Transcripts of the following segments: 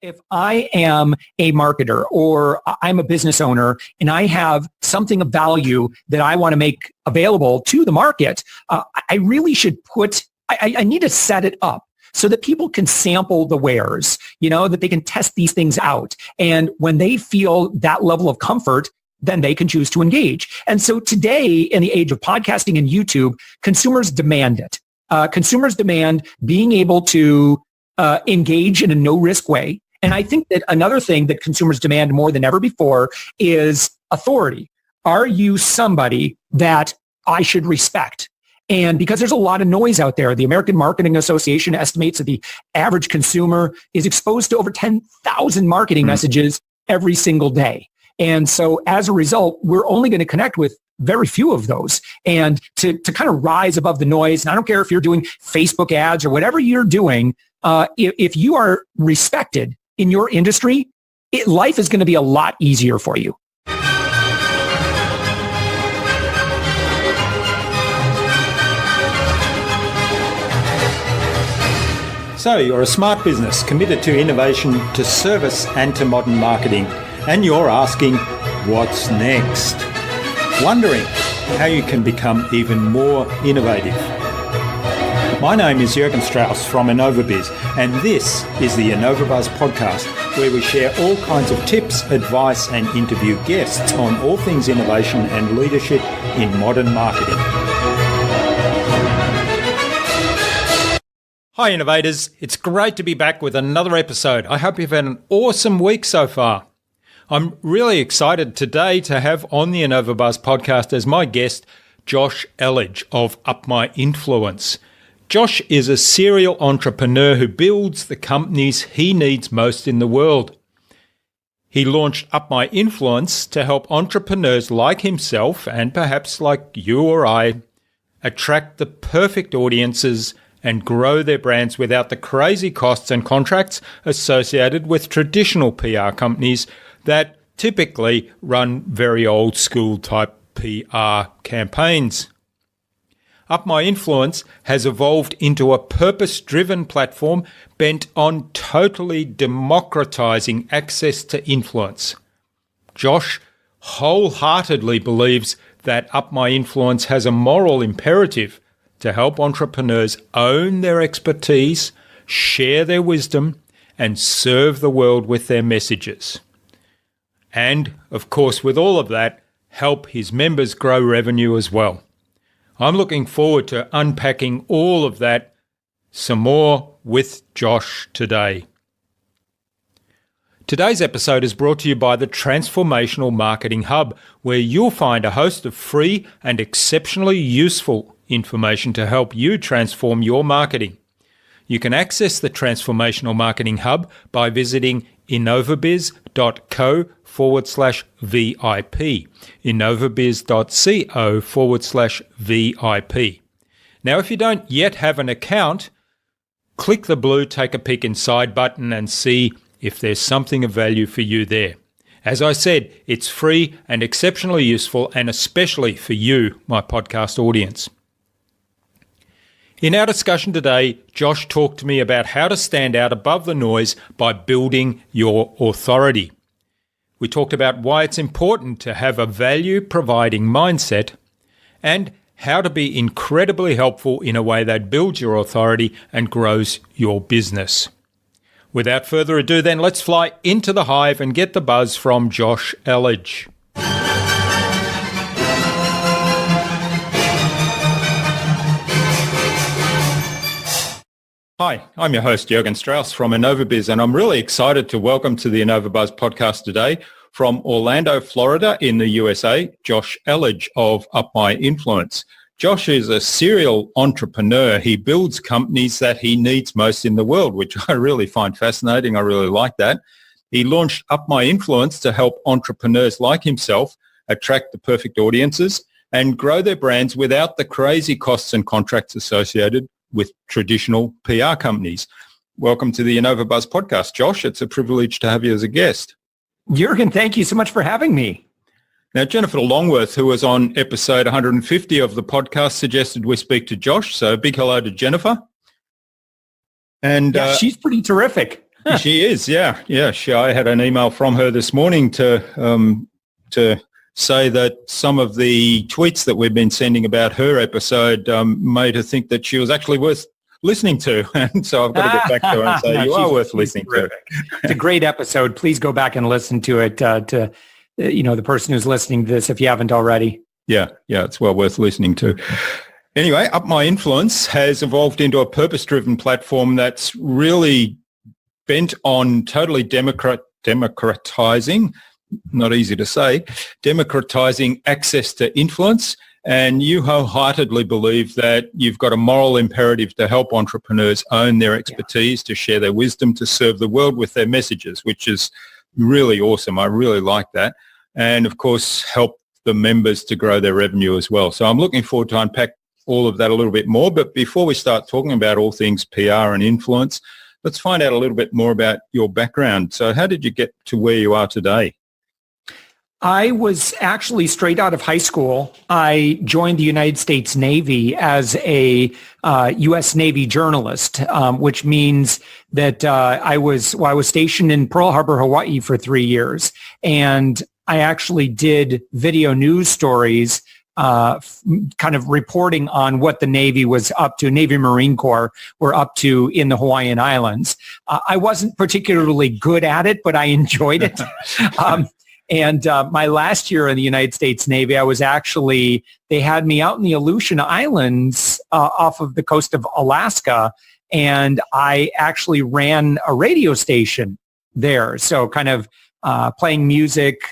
If I am a marketer or I'm a business owner and I have something of value that I want to make available to the market, I really should I need to set it up so that people can sample the wares, that they can test these things out. And when they feel that level of comfort, then they can choose to engage. And so today, in the age of podcasting and YouTube, consumers demand it. Consumers demand being able to engage in a no-risk way. And I think that another thing that consumers demand more than ever before is authority. Are you somebody that I should respect? And because there's a lot of noise out there, the American Marketing Association estimates that the average consumer is exposed to over 10,000 marketing messages every single day. And so as a result, we're only going to connect with very few of those. And to kind of rise above the noise, and I don't care if you're doing Facebook ads or whatever you're doing, if you are respected in your industry, life is going to be a lot easier for you. So you're a smart business committed to innovation, to service and to modern marketing. And you're asking, what's next? Wondering how you can become even more innovative. My name is Jürgen Strauss from InnovaBuzz, and this is the InnovaBuzz podcast, where we share all kinds of tips, advice, and interview guests on all things innovation and leadership in modern marketing. Hi innovators, it's great to be back with another episode. I hope you've had an awesome week so far. I'm really excited today to have on the InnovaBuzz podcast as my guest, Josh Elledge of Up My Influence. Josh is a serial entrepreneur who builds the companies he needs most in the world. He launched Up My Influence to help entrepreneurs like himself, and perhaps like you or I, attract the perfect audiences and grow their brands without the crazy costs and contracts associated with traditional PR companies that typically run very old school type PR campaigns. Up My Influence has evolved into a purpose-driven platform bent on totally democratizing access to influence. Josh wholeheartedly believes that Up My Influence has a moral imperative to help entrepreneurs own their expertise, share their wisdom, and serve the world with their messages. And, of course, with all of that, help his members grow revenue as well. I'm looking forward to unpacking all of that some more with Josh today. Today's episode is brought to you by the Transformational Marketing Hub, where you'll find a host of free and exceptionally useful information to help you transform your marketing. You can access the Transformational Marketing Hub by visiting innovabiz.co/VIP, innovabiz.co/VIP. Now, if you don't yet have an account, click the blue Take a Peek Inside button and see if there's something of value for you there. As I said, it's free and exceptionally useful, and especially for you, my podcast audience. In our discussion today, Josh talked to me about how to stand out above the noise by building your authority. We talked about why it's important to have a value-providing mindset and how to be incredibly helpful in a way that builds your authority and grows your business. Without further ado then, let's fly into the hive and get the buzz from Josh Elledge. Hi, I'm your host, Jürgen Strauss from InnovaBuzz, and I'm really excited to welcome to the InnovaBuzz podcast today from Orlando, Florida in the USA, Josh Elledge of Up My Influence. Josh is a serial entrepreneur. He builds companies that he needs most in the world, which I really find fascinating. I really like that. He launched Up My Influence to help entrepreneurs like himself attract the perfect audiences and grow their brands without the crazy costs and contracts associated with traditional PR companies. Welcome to the InnovaBuzz podcast, Josh. It's a privilege to have you as a guest. Jürgen, thank you so much for having me. Now, Jennifer Longworth, who was on episode 150 of the podcast, suggested we speak to Josh. So big hello to Jennifer. And she's pretty terrific. She is, yeah. I had an email from her this morning to say that some of the tweets that we've been sending about her episode made her think that she was actually worth listening to. And so I've got to get back to her and say, you are worth listening to. It's a great episode. Please go back and listen to it to the person who's listening to this if you haven't already. Yeah, it's well worth listening to. Anyway, Up My Influence has evolved into a purpose-driven platform that's really bent on totally democratizing, not easy to say, democratizing access to influence. And you wholeheartedly believe that you've got a moral imperative to help entrepreneurs own their expertise, to share their wisdom, to serve the world with their messages, which is really awesome. I really like that. And of course, help the members to grow their revenue as well. So I'm looking forward to unpack all of that a little bit more. But before we start talking about all things PR and influence, let's find out a little bit more about your background. So how did you get to where you are today? I was actually straight out of high school. I joined the United States Navy as a U.S. Navy journalist, which means that I was stationed in Pearl Harbor, Hawaii for 3 years. And I actually did video news stories kind of reporting on what the Navy was up to, Navy Marine Corps were up to in the Hawaiian Islands. I wasn't particularly good at it, but I enjoyed it. And my last year in the United States Navy, they had me out in the Aleutian Islands off of the coast of Alaska, and I actually ran a radio station there. So kind of playing music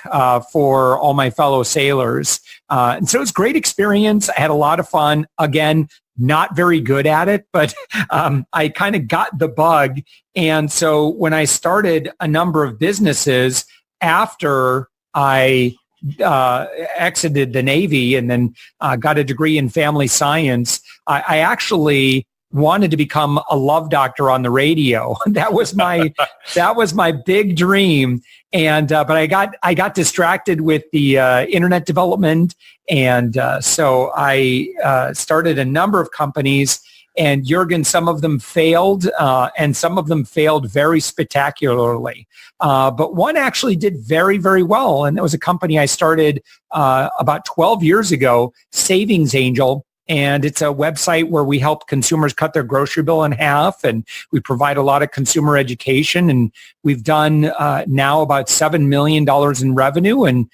for all my fellow sailors. And so it was a great experience. I had a lot of fun. Again, not very good at it, but I kind of got the bug. And so when I started a number of businesses after I exited the Navy and then got a degree in family science, I actually wanted to become a love doctor on the radio. That was my big dream. And but I got distracted with the internet development, and so I started a number of companies. And Jürgen, some of them failed, and some of them failed very spectacularly. But one actually did very, very well, and that was a company I started about 12 years ago, Savings Angel. And it's a website where we help consumers cut their grocery bill in half, and we provide a lot of consumer education. And we've done now about $7 million in revenue. And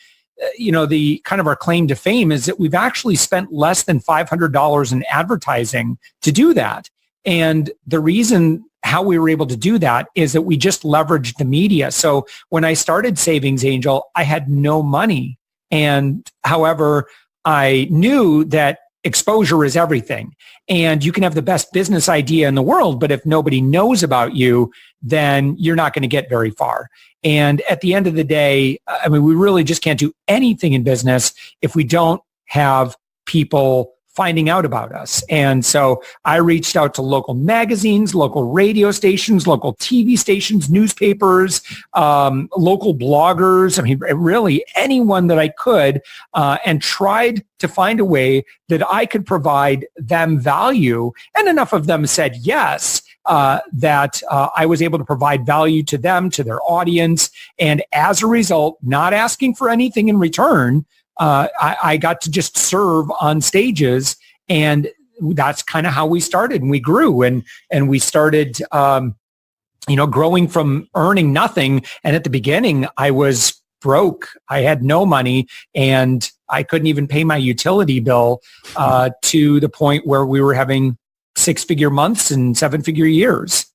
the kind of our claim to fame is that we've actually spent less than $500 in advertising to do that. And the reason how we were able to do that is that we just leveraged the media. So when I started Savings Angel, I had no money. And however, I knew that exposure is everything. And you can have the best business idea in the world, but if nobody knows about you, then you're not going to get very far. And at the end of the day, we really just can't do anything in business if we don't have people finding out about us. And so I reached out to local magazines, local radio stations, local TV stations, newspapers, local bloggers. Really anyone that I could, and tried to find a way that I could provide them value. And enough of them said yes, that I was able to provide value to them, to their audience. And as a result, not asking for anything in return, I got to just serve on stages, and that's kind of how we started. And we grew, and we started, growing from earning nothing. And at the beginning, I was broke. I had no money, and I couldn't even pay my utility bill to the point where we were having 6-figure months and 7-figure years.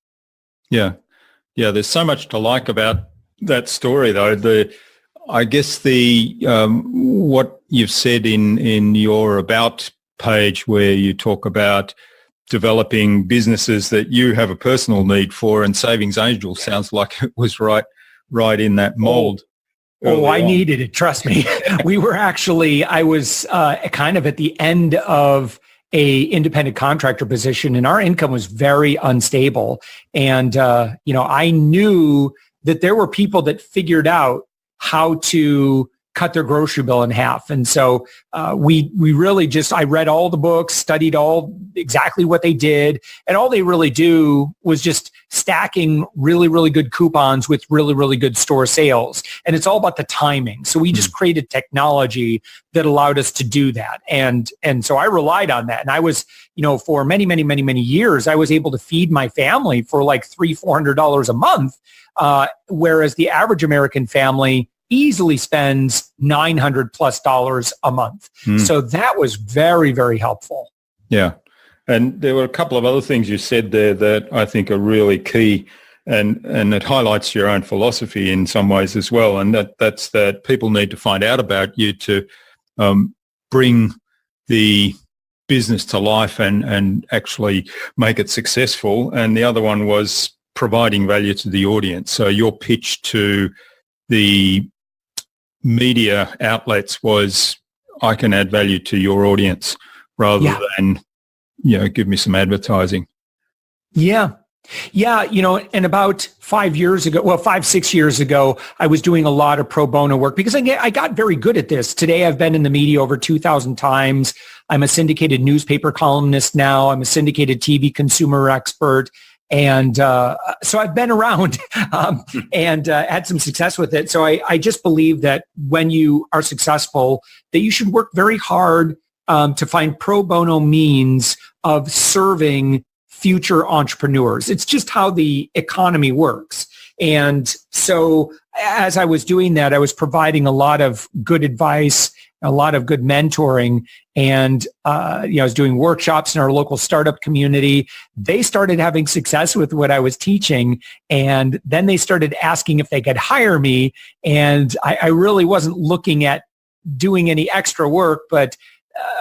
Yeah. There's so much to like about that story, though. I guess what you've said in your About page, where you talk about developing businesses that you have a personal need for, and Savings Angel sounds like it was right in that mold. I needed it. Trust me. I was kind of at the end of a independent contractor position, and our income was very unstable. And, I knew that there were people that figured out how to cut their grocery bill in half. And so we really just, I read all the books, studied exactly what they did. And all they really do was just stacking really, really good coupons with really, really good store sales. And it's all about the timing. So we just created technology that allowed us to do that. And so I relied on that. And I was, for many, many, many, many years, I was able to feed my family for like $300-$400 a month. Whereas the average American family easily spends $900+ a month. So that was very, very helpful. Yeah. And there were a couple of other things you said there that I think are really key, and it highlights your own philosophy in some ways as well. And that's that people need to find out about you to bring the business to life and actually make it successful. And the other one was providing value to the audience. So your pitch to the media outlets was, I can add value to your audience rather than, give me some advertising. Yeah. Yeah, and about 5 years ago, 5-6 years ago, I was doing a lot of pro bono work because I got very good at this. Today, I've been in the media over 2,000 times. I'm a syndicated newspaper columnist now. I'm a syndicated TV consumer expert. And so I've been around and had some success with it. So I just believe that when you are successful, that you should work very hard to find pro bono means of serving future entrepreneurs. It's just how the economy works. And so as I was doing that, I was providing a lot of good advice, a lot of good mentoring. And, I was doing workshops in our local startup community. They started having success with what I was teaching. And then they started asking if they could hire me. And I really wasn't looking at doing any extra work, but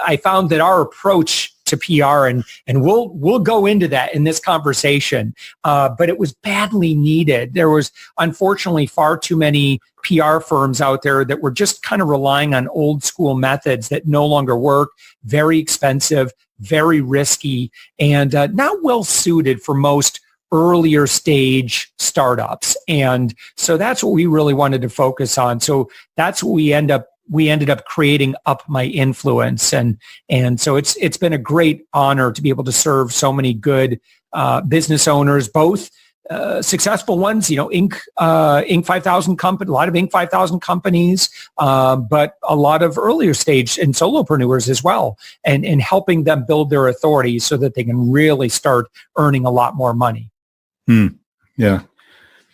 I found that our approach to PR, and we'll go into that in this conversation, but it was badly needed. There was unfortunately far too many PR firms out there that were just kind of relying on old school methods that no longer work, very expensive, very risky, and not well suited for most earlier stage startups. And so that's what we really wanted to focus on. So that's what we ended up creating Up My Influence. And so it's been a great honor to be able to serve so many good business owners, both successful ones, Inc. 5000 company, a lot of Inc. 5000 companies, but a lot of earlier stage and solopreneurs as well, and helping them build their authority so that they can really start earning a lot more money. Yeah,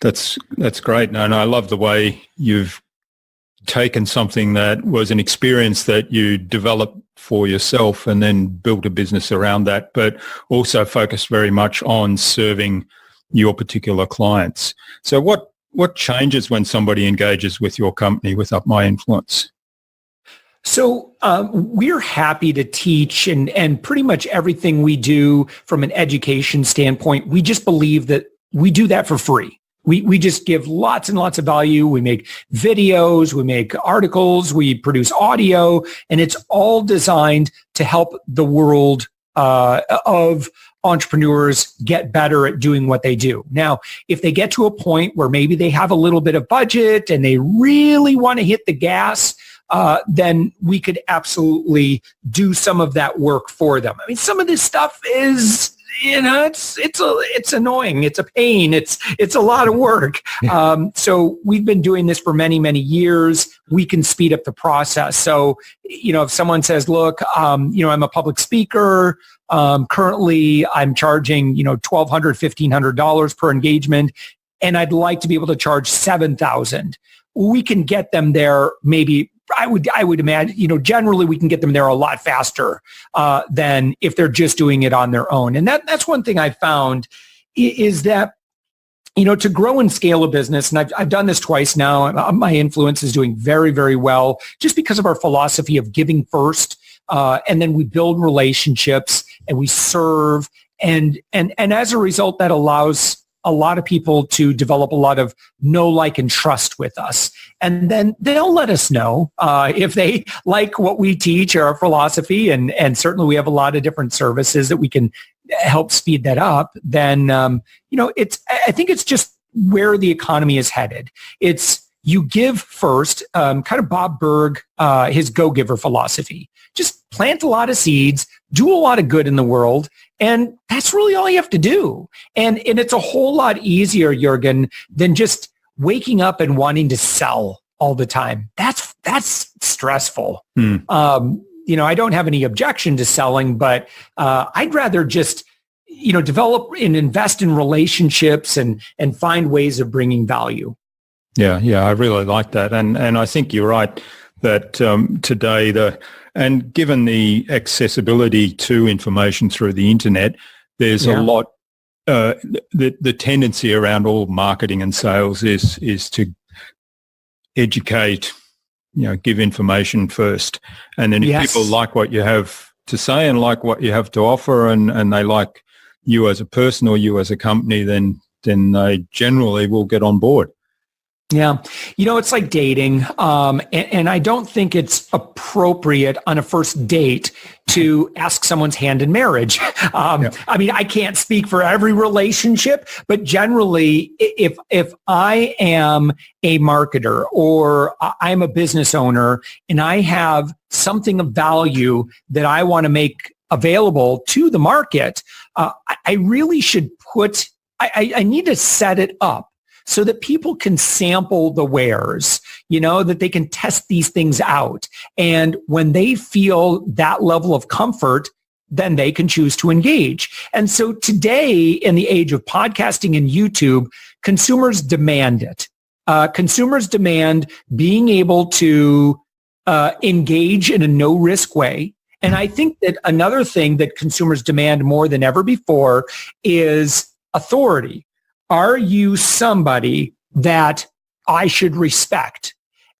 that's great. And I love the way you've taken something that was an experience that you developed for yourself and then built a business around that, but also focused very much on serving your particular clients. So what changes when somebody engages with your company with Up My Influence? So we're happy to teach, and pretty much everything we do from an education standpoint, we just believe that we do that for free. We just give lots and lots of value. We make videos, we make articles, we produce audio, and it's all designed to help the world of entrepreneurs get better at doing what they do. Now, if they get to a point where maybe they have a little bit of budget and they really want to hit the gas, then we could absolutely do some of that work for them. I mean, some of this stuff is, it's annoying. It's a pain. It's a lot of work. So we've been doing this for many, many years. We can speed up the process. So, if someone says, look, I'm a public speaker. Currently I'm charging, $1,200, $1,500 per engagement, and I'd like to be able to charge $7,000. We can get them there maybe. I would imagine, generally we can get them there a lot faster than if they're just doing it on their own. And that's one thing I found is that, to grow and scale a business, and I've done this twice now, My Influence is doing very, very well just because of our philosophy of giving first, and then we build relationships and we serve. And as a result, that allows a lot of people to develop a lot of know, like, and trust with us. And then they'll let us know if they like what we teach or our philosophy. And certainly we have a lot of different services that we can help speed that up. Then, I think it's just where the economy is headed. It's you give first, kind of Bob Berg, his go-giver philosophy. Just plant a lot of seeds, do a lot of good in the world, and that's really all you have to do. And it's a whole lot easier, Jürgen, than just waking up and wanting to sell all the time. That's stressful. I don't have any objection to selling, but I'd rather just, develop and invest in relationships and find ways of bringing value. Yeah, I really like that. And I think you're right that today, and given the accessibility to information through the internet, there's a lot, the tendency around all marketing and sales is to educate, give information first. And then if people like what you have to say and like what you have to offer and they like you as a person or you as a company, then they generally will get on board. Yeah. It's like dating. And I don't think it's appropriate on a first date to ask someone's hand in marriage. I mean, I can't speak for every relationship, but generally, if I am a marketer or I'm a business owner and I have something of value that I want to make available to the market, I really should I need to set it up so that people can sample the wares, that they can test these things out. And when they feel that level of comfort, then they can choose to engage. And so today, in the age of podcasting and YouTube, consumers demand it. Consumers demand being able to engage in a no-risk way. And I think that another thing that consumers demand more than ever before is authority. Are you somebody that I should respect?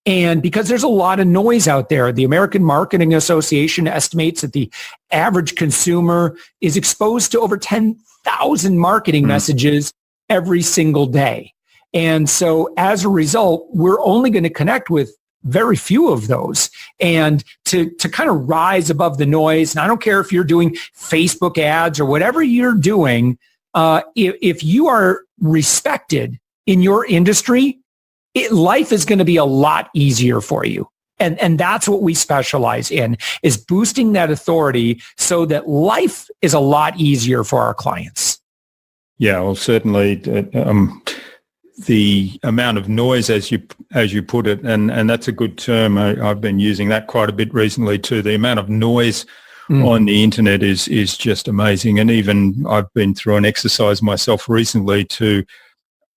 And because there's a lot of noise out there, the American Marketing Association estimates that the average consumer is exposed to over 10,000 marketing messages every single day. And so as a result, we're only going to connect with very few of those. And to kind of rise above the noise, and I don't care if you're doing Facebook ads or whatever you're doing, if you are respected in your industry, life is going to be a lot easier for you. And that's what we specialize in, is boosting that authority so that life is a lot easier for our clients. Yeah, well, certainly the amount of noise, as you put it, and that's a good term. I've been using that quite a bit recently too. The amount of noise on the internet is just amazing. And even I've been through an exercise myself recently to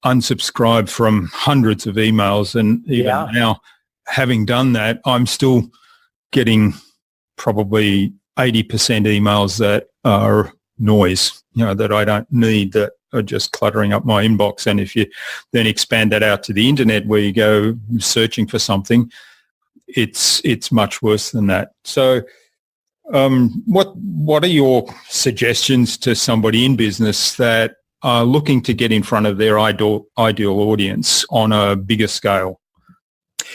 unsubscribe from hundreds of emails. And even now, having done that, I'm still getting probably 80% emails that are noise, that I don't need, that are just cluttering up my inbox. And if you then expand that out to the internet where you go searching for something, it's much worse than that. So what are your suggestions to somebody in business that are looking to get in front of their ideal audience on a bigger scale?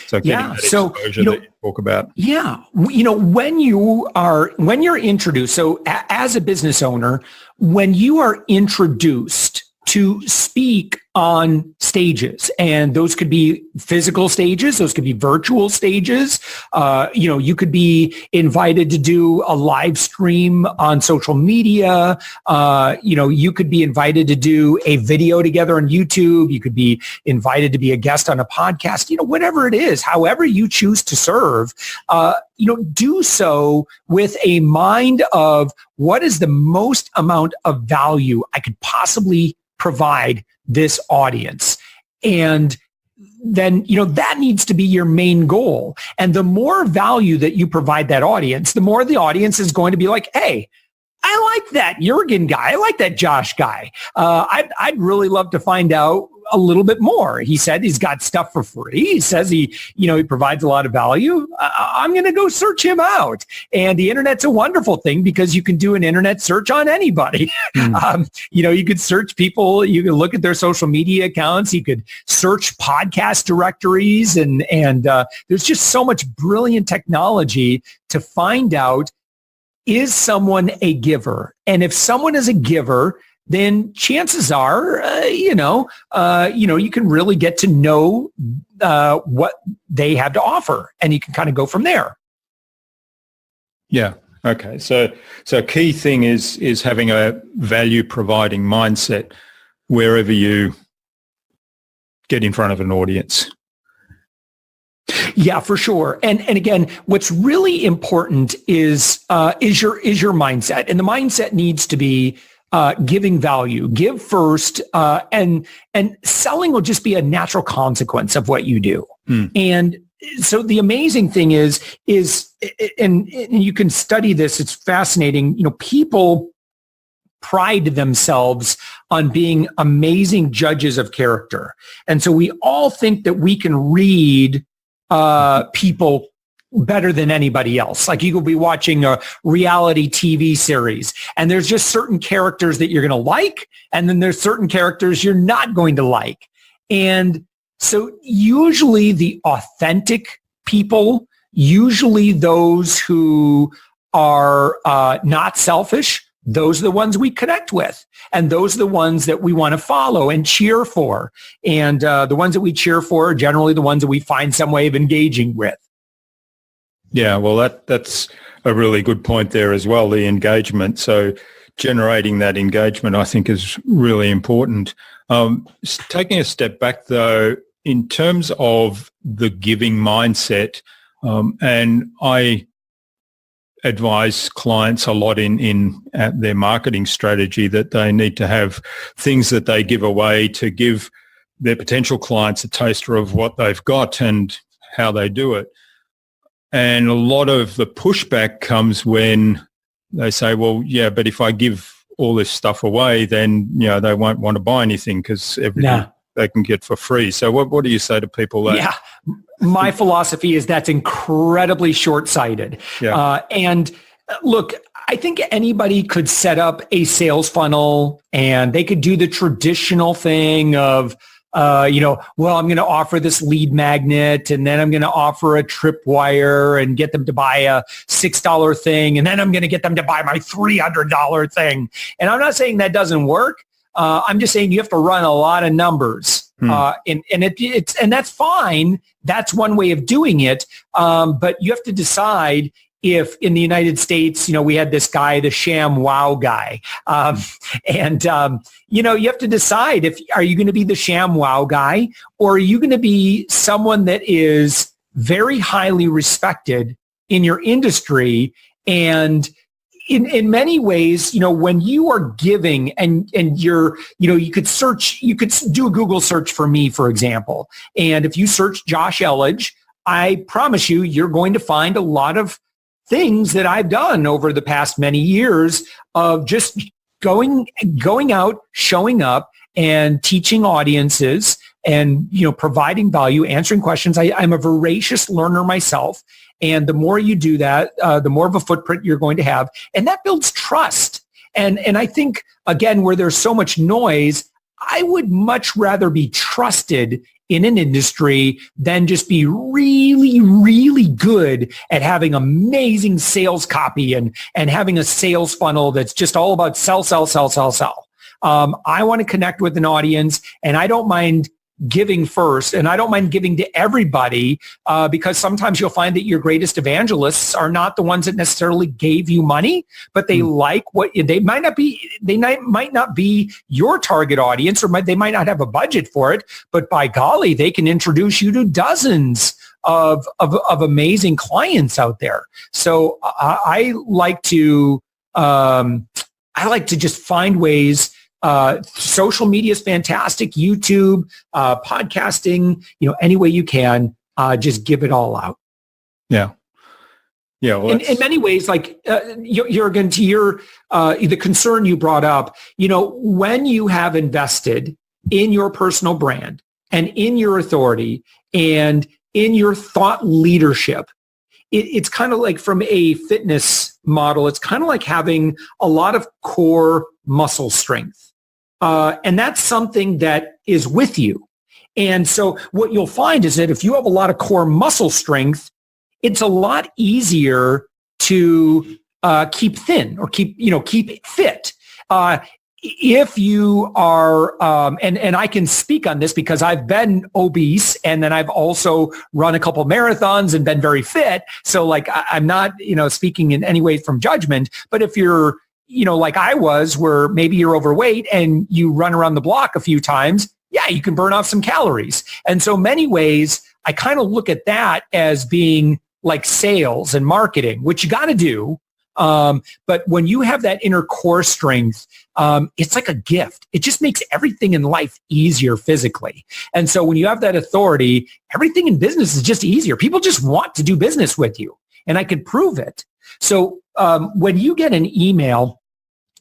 So getting that exposure that you talk about. Yeah. When you're introduced, so as a business owner, when you are introduced to speak on stages, and those could be physical stages, those could be virtual stages. You could be invited to do a live stream on social media. You could be invited to do a video together on YouTube. You could be invited to be a guest on a podcast. Whatever it is, however you choose to serve, do so with a mind of what is the most amount of value I could possibly provide this audience. And then, that needs to be your main goal. And the more value that you provide that audience, the more the audience is going to be like, hey, I like that Jürgen guy. I like that Josh guy. I'd really love to find out a little bit more. He said he's got stuff for free. He says he provides a lot of value. I'm going to go search him out. And the internet's a wonderful thing because you can do an internet search on anybody. You could search people. You can look at their social media accounts. You could search podcast directories. And there's just so much brilliant technology to find out, is someone a giver? And if someone is a giver, then chances are, you can really get to know what they have to offer, and you can kind of go from there. Yeah. Okay. So a key thing is having a value providing mindset wherever you get in front of an audience. Yeah, for sure. And again, what's really important is your mindset, and the mindset needs to be giving value, give first, and selling will just be a natural consequence of what you do. And so the amazing thing is, and you can study this, it's fascinating, people pride themselves on being amazing judges of character. And so we all think that we can read people better than anybody else. Like you could be watching a reality TV series, and there's just certain characters that you're going to like, and then there's certain characters you're not going to like. And so usually the authentic people, usually those who are not selfish, those are the ones we connect with. And those are the ones that we want to follow and cheer for. And the ones that we cheer for are generally the ones that we find some way of engaging with. Yeah, well, that's a really good point there as well, the engagement. So generating that engagement, I think, is really important. Taking a step back, though, in terms of the giving mindset, and I advise clients a lot in their marketing strategy that they need to have things that they give away to give their potential clients a taster of what they've got and how they do it. And a lot of the pushback comes when they say, well, yeah, but if I give all this stuff away, then, they won't want to buy anything because everything they can get for free. So what do you say to people that? Yeah, my philosophy is that's incredibly short-sighted. Yeah. And look, I think anybody could set up a sales funnel, and they could do the traditional thing of, I'm going to offer this lead magnet, and then I'm going to offer a tripwire and get them to buy a $6 thing, and then I'm going to get them to buy my $300 thing. And I'm not saying that doesn't work. I'm just saying you have to run a lot of numbers, and that's fine. That's one way of doing it. But you have to decide if in the United States, we had this guy, the sham wow guy, you have to decide are you going to be the sham wow guy, or are you going to be someone that is very highly respected in your industry. And in many ways, when you are giving and you're, you could do a Google search for me, for example. And if you search Josh Elledge, I promise you're going to find a lot of things that I've done over the past many years of just going out, showing up and teaching audiences and, providing value, answering questions. I'm a voracious learner myself. And the more you do that, the more of a footprint you're going to have. And that builds trust. And I think, again, where there's so much noise, I would much rather be trusted in an industry than just be really, really good at having amazing sales copy and having a sales funnel that's just all about sell, sell, sell, sell, sell. I want to connect with an audience, and I don't mind giving first, and I don't mind giving to everybody because sometimes you'll find that your greatest evangelists are not the ones that necessarily gave you money, but they like what they might not be your target audience, or they might not have a budget for it, but by golly, they can introduce you to dozens of amazing clients out there. So I like to just find ways. Social media is fantastic. YouTube, podcasting, any way you can, just give it all out. Yeah. Yeah. Well, in many ways, like Jürgen, to your the concern you brought up, when you have invested in your personal brand and in your authority and in your thought leadership, it's kind of like from a fitness model, it's kind of like having a lot of core muscle strength. And that's something that is with you. And so what you'll find is that if you have a lot of core muscle strength, it's a lot easier to keep thin or keep fit. if you are, and I can speak on this because I've been obese, and then I've also run a couple marathons and been very fit. So like, I'm not, speaking in any way from judgment, but if you're, like I was, where maybe you're overweight and you run around the block a few times, yeah, you can burn off some calories. And so many ways, I kind of look at that as being like sales and marketing, which you got to do. But when you have that inner core strength, it's like a gift. It just makes everything in life easier physically. And so when you have that authority, everything in business is just easier. People just want to do business with you, and I can prove it. So when you get an email,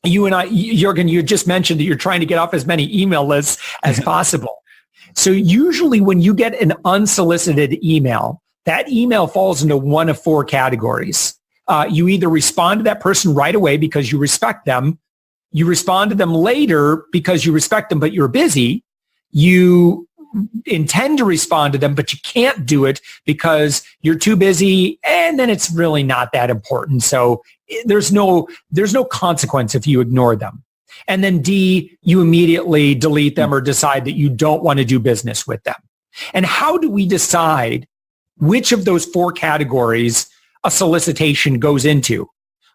you and I, Jürgen, you just mentioned that you're trying to get off as many email lists as possible. So usually when you get an unsolicited email, that email falls into one of four categories. You either respond to that person right away because you respect them. You respond to them later because you respect them, but you're busy. You intend to respond to them, but you can't do it because you're too busy, and then it's really not that important. So there's no consequence if you ignore them. And then D, you immediately delete them or decide that you don't want to do business with them. And how do we decide which of those four categories a solicitation goes into?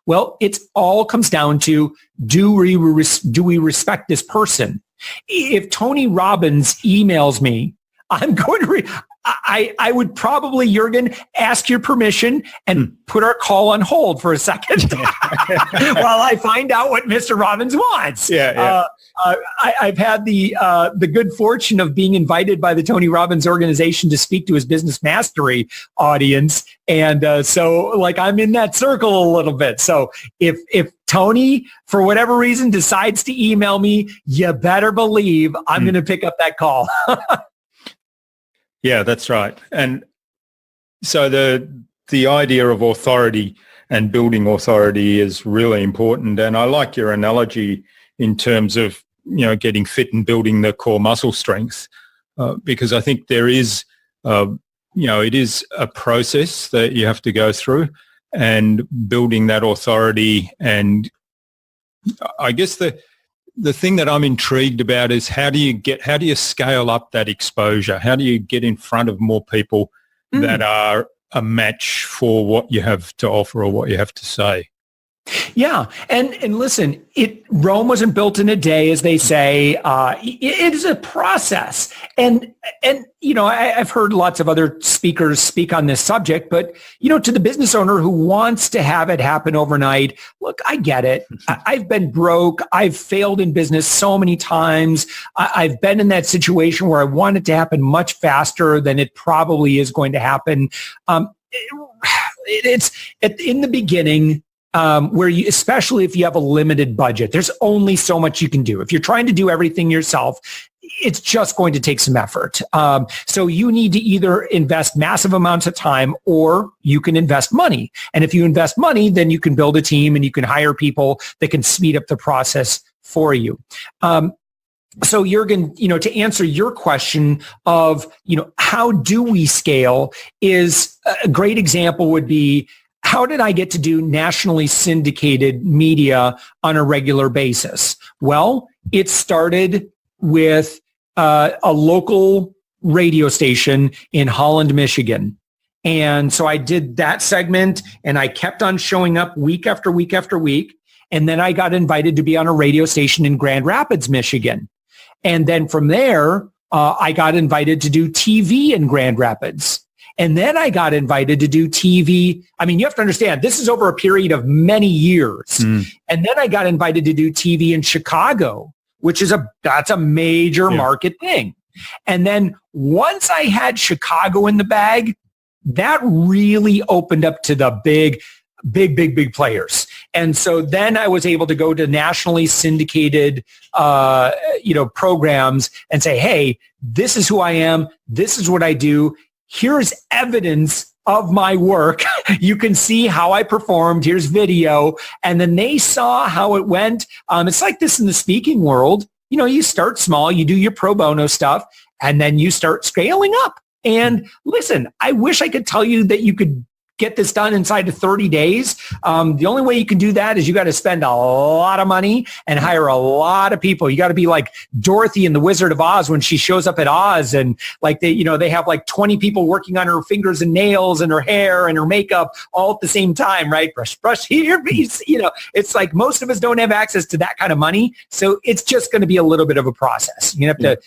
Well, it all comes down to, do we respect this person? If Tony Robbins emails me, I'm going to I would probably, Jürgen, ask your permission and put our call on hold for a second while I find out what Mr. Robbins wants. I've had the good fortune of being invited by the Tony Robbins organization to speak to his business mastery audience. And so like I'm in that circle a little bit. So if Tony, for whatever reason, decides to email me, you better believe I'm going to pick up that call. Yeah, that's right. And so the idea of authority and building authority is really important. And I like your analogy in terms of, getting fit and building the core muscle strength, because I think there is, it is a process that you have to go through, and building that authority. And I guess the thing that I'm intrigued about is how do you scale up that exposure? How do you get in front of more people that are a match for what you have to offer or what you have to say? Yeah. And listen, Rome wasn't built in a day, as they say. It is a process. And I've heard lots of other speakers speak on this subject, but, to the business owner who wants to have it happen overnight, look, I get it. I've been broke. I've failed in business so many times. I've been in that situation where I want it to happen much faster than it probably is going to happen. It's in the beginning, where you, especially if you have a limited budget, there's only so much you can do. If you're trying to do everything yourself, it's just going to take some effort. So you need to either invest massive amounts of time, or you can invest money. And if you invest money, then you can build a team and you can hire people that can speed up the process for you. So Jürgen, to answer your question of, how do we scale, is a great example would be, how did I get to do nationally syndicated media on a regular basis? Well, it started with a local radio station in Holland, Michigan. And so I did that segment, and I kept on showing up week after week after week. And then I got invited to be on a radio station in Grand Rapids, Michigan. And then from there, I got invited to do TV in Grand Rapids. And then I got invited to do TV. I mean, you have to understand, this is over a period of many years. And then I got invited to do TV in Chicago, which is that's a major market thing. And then once I had Chicago in the bag, that really opened up to the big players. And so then I was able to go to nationally syndicated, programs and say, hey, this is who I am. This is what I do. Here's evidence of my work. You can see how I performed. Here's video. And then they saw how it went. It's like this in the speaking world. You start small, you do your pro bono stuff, and then you start scaling up. And listen, I wish I could tell you that you could get this done inside of 30 days. The only way you can do that is you got to spend a lot of money and hire a lot of people. You got to be like Dorothy in The Wizard of Oz when she shows up at Oz, and like they have like 20 people working on her fingers and nails and her hair and her makeup all at the same time, right? Brush here, please. It's like most of us don't have access to that kind of money. So it's just going to be a little bit of a process. You have to,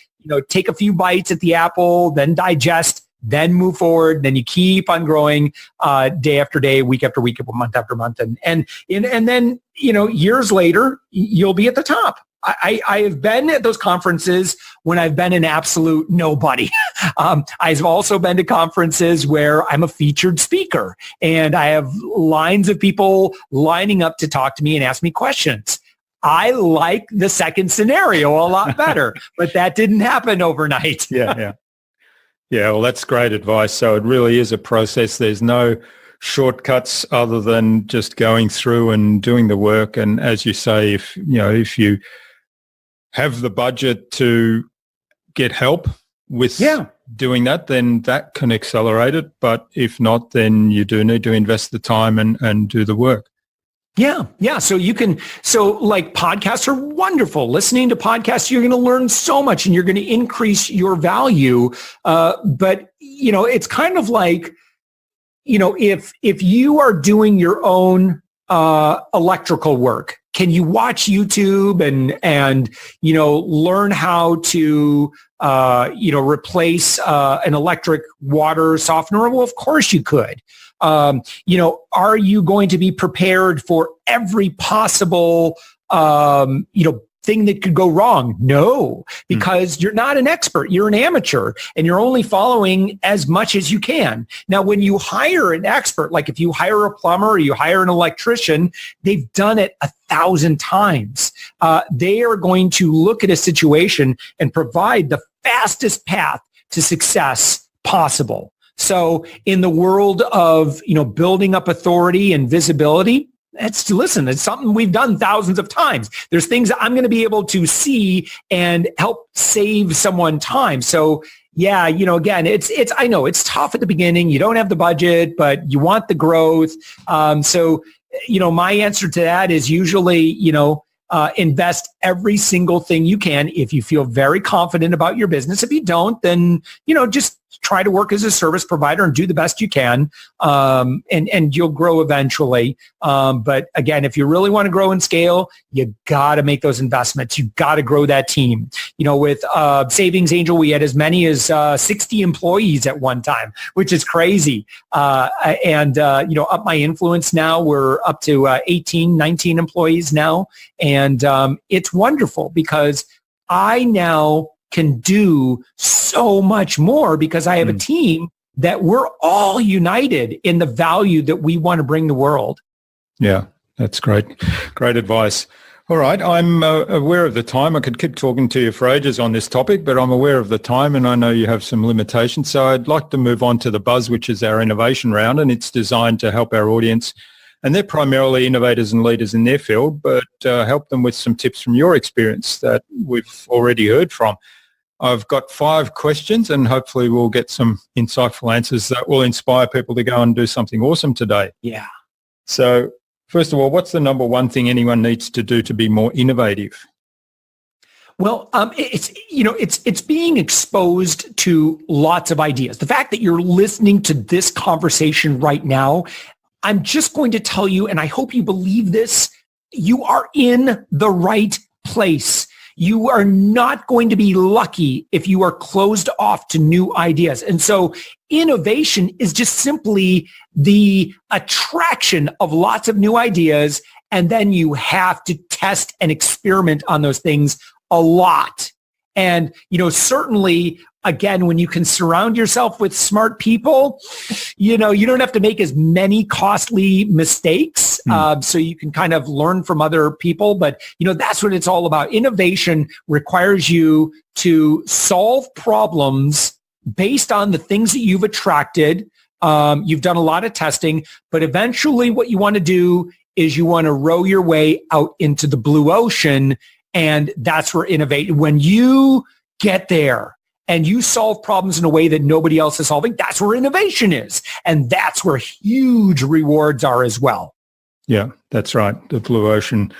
take a few bites at the apple, then digest, then move forward, then you keep on growing day after day, week after week, month after month. And then, years later, you'll be at the top. I have been at those conferences when I've been an absolute nobody. I've also been to conferences where I'm a featured speaker and I have lines of people lining up to talk to me and ask me questions. I like the second scenario a lot better, but that didn't happen overnight. Yeah, well, that's great advice. So it really is a process. There's no shortcuts other than just going through and doing the work. And as you say, if you have the budget to get help with doing that, then that can accelerate it. But if not, then you do need to invest the time and do the work. Yeah. So like podcasts are wonderful. Listening to podcasts, you're going to learn so much and you're going to increase your value. But, it's kind of like, if you are doing your own electrical work, can you watch YouTube and learn how to, replace an electric water softener? Well, of course you could. Are you going to be prepared for every possible, thing that could go wrong? No, because you're not an expert. You're an amateur and you're only following as much as you can. Now, when you hire an expert, like if you hire a plumber or you hire an electrician, they've done it 1,000 times. They are going to look at a situation and provide the fastest path to success possible. So in the world of, building up authority and visibility, it's something we've done thousands of times. There's things that I'm going to be able to see and help save someone time. So yeah, again, I know it's tough at the beginning. You don't have the budget, but you want the growth. So my answer to that is usually, invest every single thing you can if you feel very confident about your business. If you don't, then, just try to work as a service provider and do the best you can. And you'll grow eventually. But again, if you really want to grow and scale, you got to make those investments. You got to grow that team. With Savings Angel, we had as many as 60 employees at one time, which is crazy. Up my influence now, we're up to 18, 19 employees now. And it's wonderful because I now can do so much more because I have a team that we're all united in the value that we want to bring the world. Yeah, that's great. Great advice. All right. I'm aware of the time. I could keep talking to you for ages on this topic, but I'm aware of the time and I know you have some limitations. So I'd like to move on to the Buzz, which is our innovation round, and it's designed to help our audience. And they're primarily innovators and leaders in their field, but help them with some tips from your experience that we've already heard from. I've got 5 questions and hopefully we'll get some insightful answers that will inspire people to go and do something awesome today. Yeah. So first of all, what's the number one thing anyone needs to do to be more innovative? Well, it's being exposed to lots of ideas. The fact that you're listening to this conversation right now, I'm just going to tell you, and I hope you believe this, you are in the right place. You are not going to be lucky if you are closed off to new ideas. And so innovation is just simply the attraction of lots of new ideas. And then you have to test and experiment on those things a lot. And, certainly, again, when you can surround yourself with smart people, you don't have to make as many costly mistakes. So you can kind of learn from other people. But, that's what it's all about. Innovation requires you to solve problems based on the things that you've attracted. You've done a lot of testing, but eventually what you want to do is you want to row your way out into the blue ocean. And that's where when you get there and you solve problems in a way that nobody else is solving, that's where innovation is. And that's where huge rewards are as well. Yeah, that's right. The blue ocean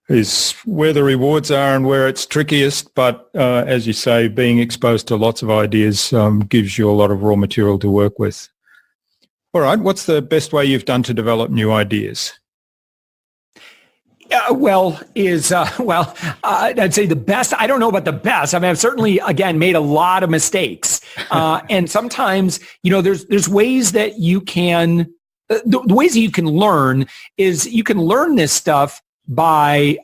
is where the rewards are and where it's trickiest. But as you say, being exposed to lots of ideas gives you a lot of raw material to work with. All right. What's the best way you've done to develop new ideas? I'd say the best. I don't know about the best. I mean, I've certainly, again, made a lot of mistakes. And sometimes, there's ways that you can, the ways that you can learn is you can learn this stuff by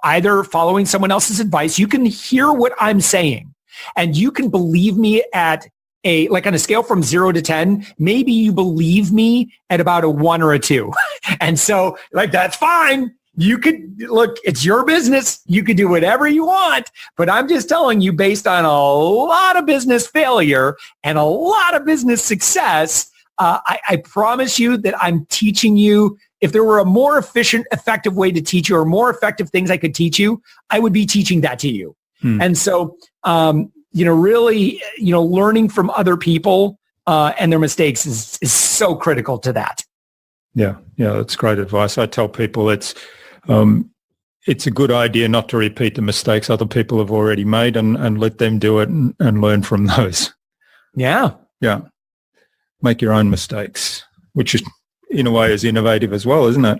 either following someone else's advice. You can hear what I'm saying and you can believe me at on a scale from 0 to 10, maybe you believe me at about a 1 or a 2. And so that's fine. You could look, it's your business. You could do whatever you want, but I'm just telling you based on a lot of business failure and a lot of business success, I promise you that I'm teaching you. If there were a more efficient, effective way to teach you or more effective things I could teach you, I would be teaching that to you. And so, really, learning from other people and their mistakes is so critical to that. Yeah, that's great advice. I tell people it's a good idea not to repeat the mistakes other people have already made and let them do it and learn from those. Yeah. Make your own mistakes, which is in a way is innovative as well, isn't it?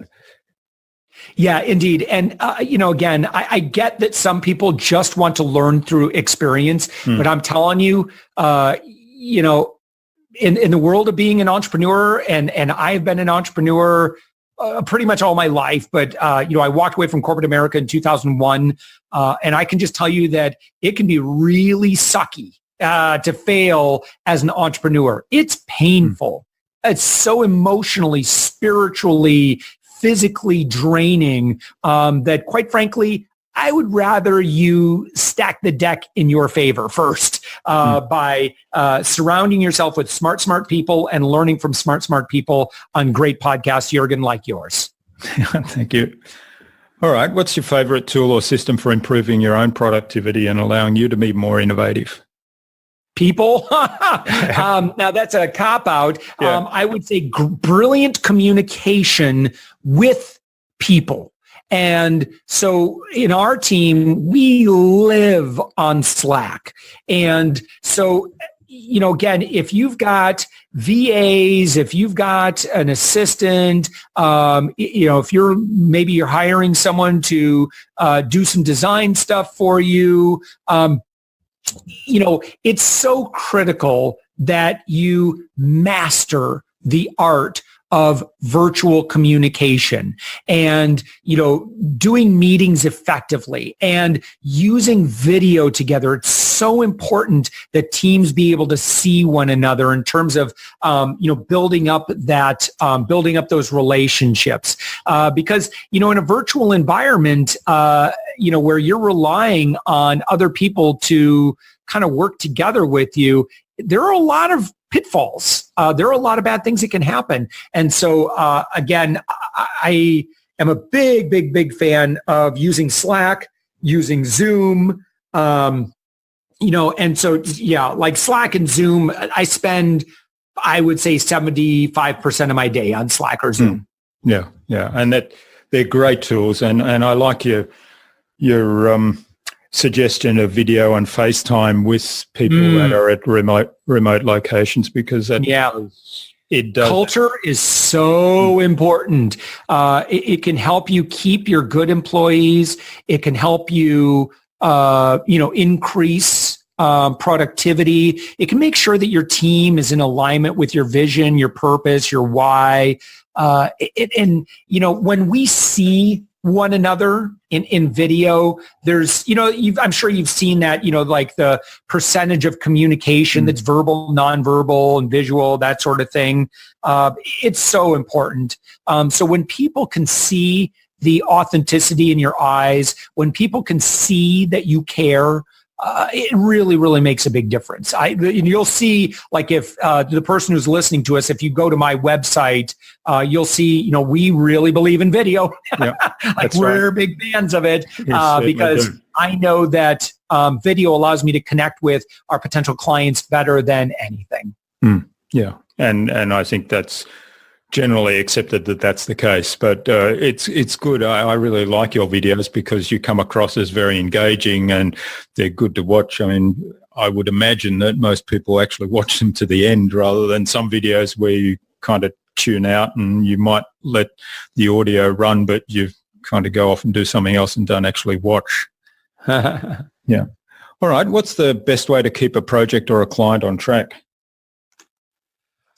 Yeah, indeed. And, again, I get that some people just want to learn through experience, but I'm telling you, in the world of being an entrepreneur, and I've been an entrepreneur pretty much all my life, but, I walked away from corporate America in 2001, and I can just tell you that it can be really sucky to fail as an entrepreneur. It's painful. It's so emotionally, spiritually, physically draining that, quite frankly, I would rather you stack the deck in your favor first by surrounding yourself with smart people and learning from smart people on great podcasts, Jürgen, like yours. Thank you. All right. What's your favorite tool or system for improving your own productivity and allowing you to be more innovative? People. Now that's a cop-out. Yeah. I would say brilliant communication with people. And so in our team, we live on Slack. And so, again, if you've got VAs, if you've got an assistant, if you're hiring someone to do some design stuff for you, it's so critical that you master the art of virtual communication and, doing meetings effectively and using video together. It's so important that teams be able to see one another in terms of, building up those relationships. Because, in a virtual environment, where you're relying on other people to kind of work together with you, there are a lot of pitfalls. There are a lot of bad things that can happen. And so, again, I am a big fan of using Slack, using Zoom, and so, like Slack and Zoom, I spend, I would say 75% of my day on Slack or Zoom. Yeah. And that they're great tools. And I like your suggestion of video and FaceTime with people that are at remote locations, because it does. Culture is so important. It can help you keep your good employees. It can help you, increase productivity. It can make sure that your team is in alignment with your vision, your purpose, your why. When we see one another in video, there's, I'm sure you've seen that, like the percentage of communication that's verbal, nonverbal, and visual, that sort of thing. It's so important. So when people can see the authenticity in your eyes, when people can see that you care, it really, really makes a big difference. You'll see, like, if the person who's listening to us, if you go to my website, you'll see, we really believe in video. Yeah, like we're right. big fans of it do. because I know that video allows me to connect with our potential clients better than anything. Yeah, and I think that's generally accepted that that's the case, but it's good. I really like your videos because you come across as very engaging and they're good to watch. I mean, I would imagine that most people actually watch them to the end rather than some videos where you kind of tune out and you might let the audio run, but you kind of go off and do something else and don't actually watch. Yeah. All right. What's the best way to keep a project or a client on track?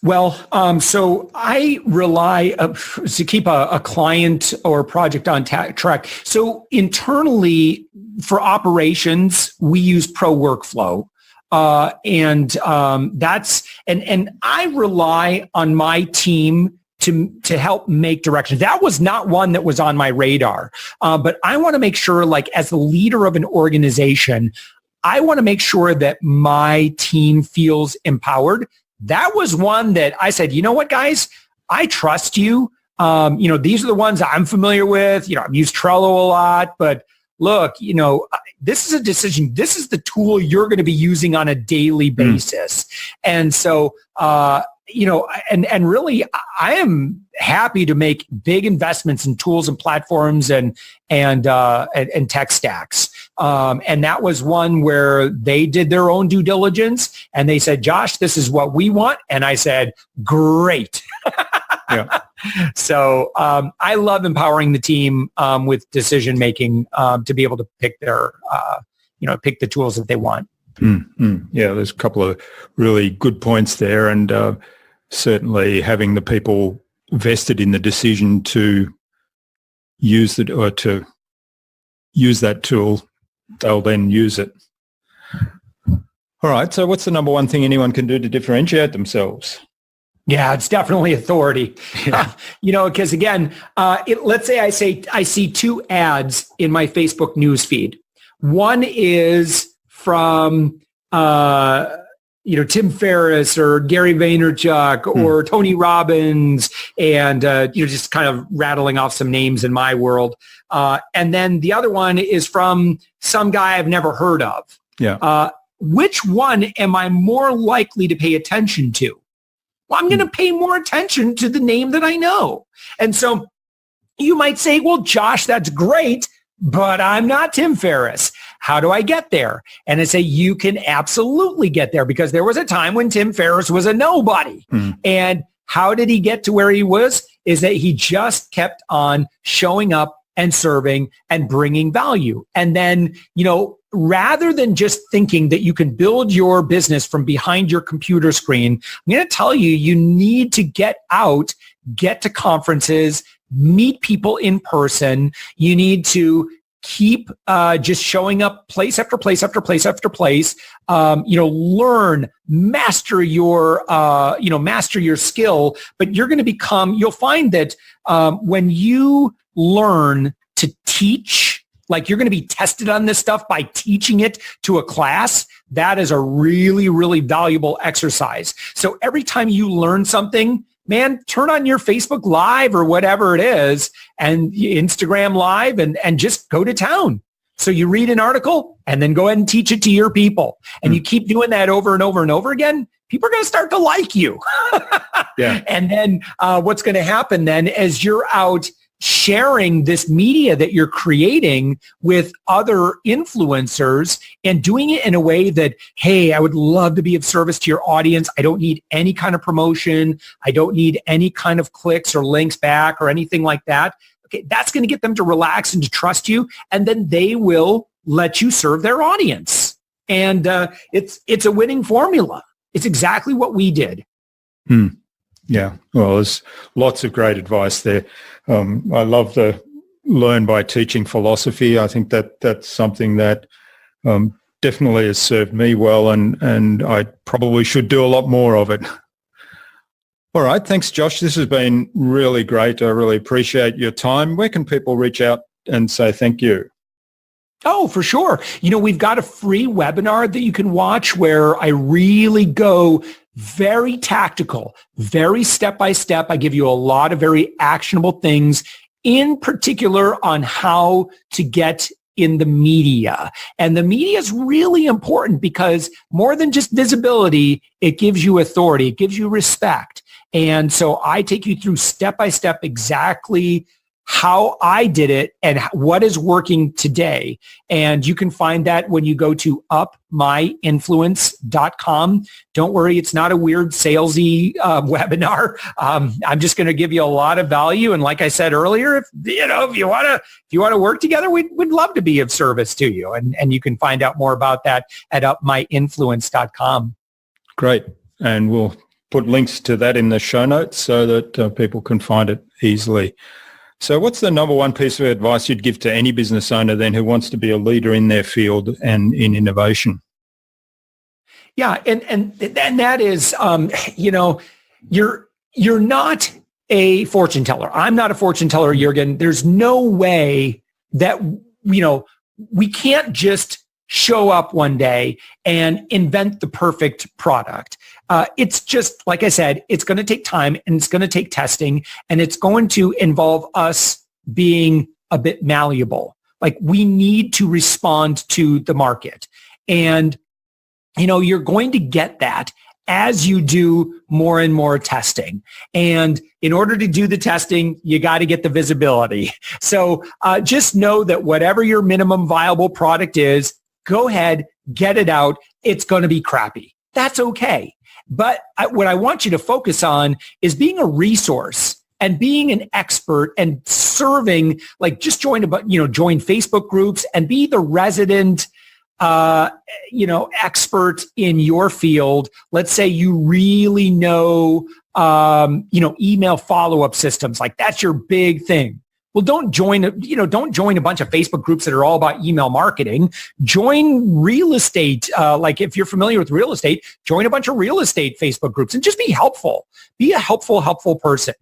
Well, so I rely to keep a client or project on track. So internally for operations, we use Pro Workflow. And I rely on my team to help make directions. That was not one that was on my radar. But I want to make sure, like, as the leader of an organization, I want to make sure that my team feels empowered. That was one that I said, you know what, guys, I trust you. These are the ones I'm familiar with. I've used Trello a lot, but look, this is a decision. This is the tool you're going to be using on a daily basis. And so, and really, I am happy to make big investments in tools and platforms and tech stacks. And that was one where they did their own due diligence and they said, Josh, this is what we want. And I said, great. Yeah. So I love empowering the team with decision making to be able to pick pick the tools that they want. Yeah, there's a couple of really good points there, and certainly having the people vested in the decision to use that tool, they'll then use it. All right. So what's the number one thing anyone can do to differentiate themselves? Yeah, it's definitely authority. Yeah. Because again, let's say I see two ads in my Facebook news feed. One is from Tim Ferriss or Gary Vaynerchuk or Tony Robbins, and just kind of rattling off some names in my world. And then the other one is from some guy I've never heard of. Yeah. Which one am I more likely to pay attention to? Well, I'm going to pay more attention to the name that I know. And so you might say, well, Josh, that's great, but I'm not Tim Ferriss. How do I get there? And I say, you can absolutely get there, because there was a time when Tim Ferriss was a nobody. And how did he get to where he was? Is that he just kept on showing up and serving and bringing value. And then, rather than just thinking that you can build your business from behind your computer screen, I'm going to tell you, you need to get out, get to conferences, meet people in person. You need to keep just showing up place after place after place after place. Learn, master your skill, but you're going to you'll find that when you learn to teach, like you're going to be tested on this stuff by teaching it to a class, that is a really, really valuable exercise. So every time you learn something, man, turn on your Facebook Live or whatever it is and Instagram Live and just go to town. So you read an article and then go ahead and teach it to your people. And you keep doing that over and over and over again, people are going to start to like you. Yeah. And then what's going to happen then as you're out sharing this media that you're creating with other influencers and doing it in a way that, hey, I would love to be of service to your audience. I don't need any kind of promotion. I don't need any kind of clicks or links back or anything like that. Okay, that's going to get them to relax and to trust you. And then they will let you serve their audience. And it's a winning formula. It's exactly what we did. Yeah, well, there's lots of great advice there. I love the learn by teaching philosophy. I think that's something that definitely has served me well, and I probably should do a lot more of it. All right, thanks, Josh. This has been really great. I really appreciate your time. Where can people reach out and say thank you? Oh, for sure. We've got a free webinar that you can watch where I really go very tactical, very step-by-step. I give you a lot of very actionable things, in particular on how to get in the media. And the media is really important because more than just visibility, it gives you authority, it gives you respect. And so I take you through step-by-step exactly how I did it and what is working today. And you can find that when you go to upmyinfluence.com. Don't worry, it's not a weird salesy webinar. I'm just going to give you a lot of value. And like I said earlier, if you want to work together, we'd love to be of service to you. And you can find out more about that at upmyinfluence.com. Great. And we'll put links to that in the show notes so that people can find it easily. So what's the number one piece of advice you'd give to any business owner then who wants to be a leader in their field and in innovation? Yeah, and that is, you're not a fortune teller. I'm not a fortune teller, Jürgen. There's no way that, we can't just show up one day and invent the perfect product. It's just, like I said, it's going to take time and it's going to take testing and it's going to involve us being a bit malleable. Like we need to respond to the market. And, you're going to get that as you do more and more testing. And in order to do the testing, you got to get the visibility. So just know that whatever your minimum viable product is, go ahead, get it out. It's going to be crappy. That's okay. But what I want you to focus on is being a resource and being an expert and serving, like just join Facebook groups and be the resident, expert in your field. Let's say you really know, email follow-up systems. Like that's your big thing. Well, don't join a bunch of Facebook groups that are all about email marketing. Join real estate. Like if you're familiar with real estate, join a bunch of real estate Facebook groups and just be helpful. Be a helpful person.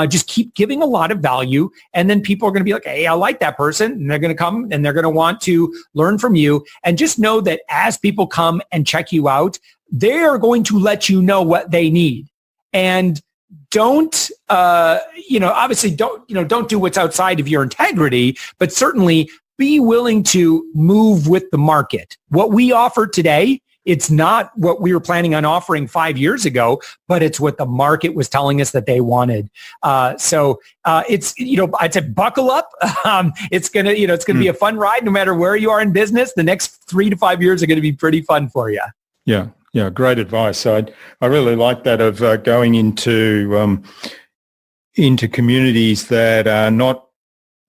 Just keep giving a lot of value. And then people are going to be like, hey, I like that person. And they're going to come and they're going to want to learn from you. And just know that as people come and check you out, they're going to let you know what they need. And don't, obviously don't do what's outside of your integrity, but certainly be willing to move with the market. What we offer today, it's not what we were planning on offering 5 years ago, but it's what the market was telling us that they wanted. So it's, I'd say buckle up. It's going to be a fun ride no matter where you are in business. The next 3 to 5 years are going to be pretty fun for you. Yeah. Yeah, great advice. I really like that of going into communities that are not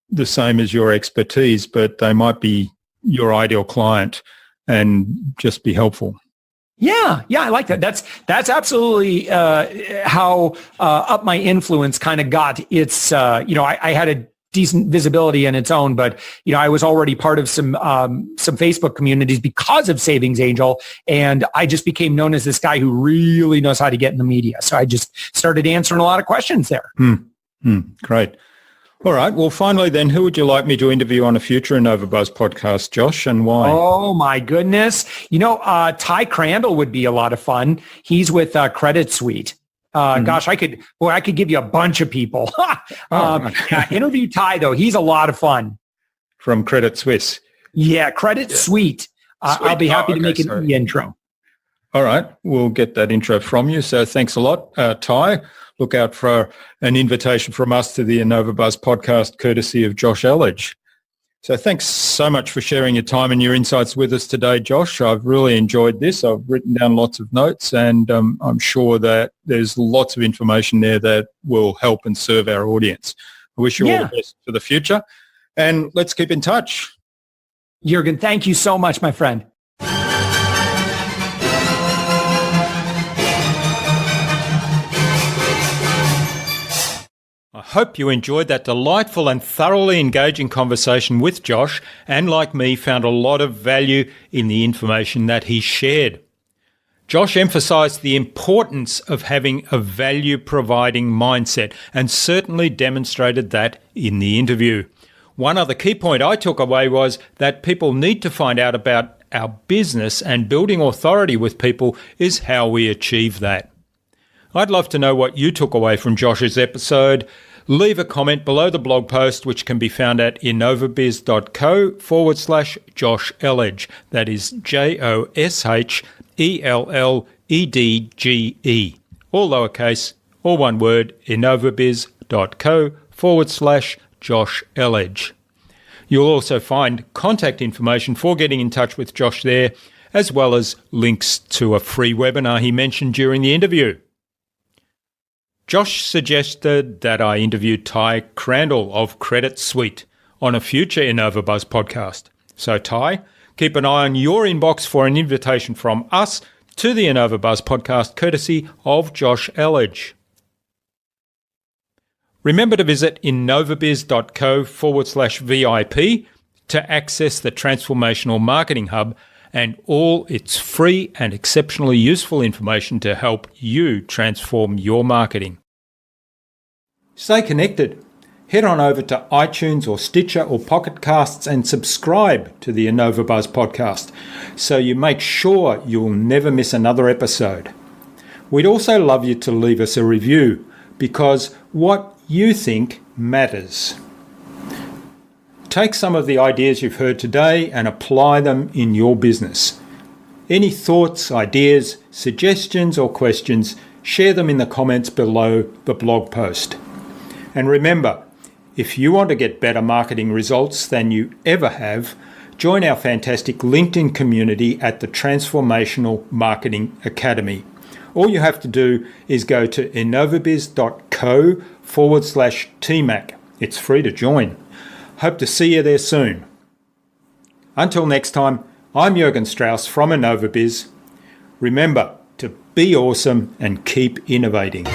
the same as your expertise, but they might be your ideal client and just be helpful. Yeah, I like that. That's absolutely how Up My Influence kind of got its. I had a decent visibility in its own, but I was already part of some Facebook communities because of Savings Angel, and I just became known as this guy who really knows how to get in the media. So I just started answering a lot of questions there. Great. All right. Well, finally, then, who would you like me to interview on a future InnovaBuzz podcast, Josh, and why? Oh my goodness! Ty Crandall would be a lot of fun. He's with Credit Suite. Gosh, I could give you a bunch of people. Interview Ty though. He's a lot of fun. From Credit Suisse. Yeah, Credit Suite. I'll be happy to make an intro. All right. We'll get that intro from you. So thanks a lot, Ty. Look out for an invitation from us to the InnovaBuzz podcast, courtesy of Josh Elledge. So thanks so much for sharing your time and your insights with us today, Josh. I've really enjoyed this. I've written down lots of notes, and I'm sure that there's lots of information there that will help and serve our audience. I wish you all the best for the future, and let's keep in touch. Jürgen, thank you so much, my friend. I hope you enjoyed that delightful and thoroughly engaging conversation with Josh, and like me, found a lot of value in the information that he shared. Josh emphasized the importance of having a value-providing mindset and certainly demonstrated that in the interview. One other key point I took away was that people need to find out about our business, and building authority with people is how we achieve that. I'd love to know what you took away from Josh's episode. Leave a comment below the blog post, which can be found at innovabiz.co/Josh Elledge. That is JOSHELLEDGE. All lowercase, all one word, innovabiz.co/Josh Elledge. You'll also find contact information for getting in touch with Josh there, as well as links to a free webinar he mentioned during the interview. Josh suggested that I interview Ty Crandall of Credit Suite on a future InnovaBuzz podcast. So Ty, keep an eye on your inbox for an invitation from us to the InnovaBuzz podcast, courtesy of Josh Elledge. Remember to visit innovabiz.co/VIP to access the Transformational Marketing Hub and all its free and exceptionally useful information to help you transform your marketing. Stay connected. Head on over to iTunes or Stitcher or Pocket Casts and subscribe to the InnovaBuzz podcast so you make sure you'll never miss another episode. We'd also love you to leave us a review, because what you think matters. Take some of the ideas you've heard today and apply them in your business. Any thoughts, ideas, suggestions or questions, share them in the comments below the blog post. And remember, if you want to get better marketing results than you ever have, join our fantastic LinkedIn community at the Transformational Marketing Academy. All you have to do is go to innovabiz.co/TMAC. It's free to join. Hope to see you there soon. Until next time, I'm Jürgen Strauss from InnovaBiz. Remember to be awesome and keep innovating.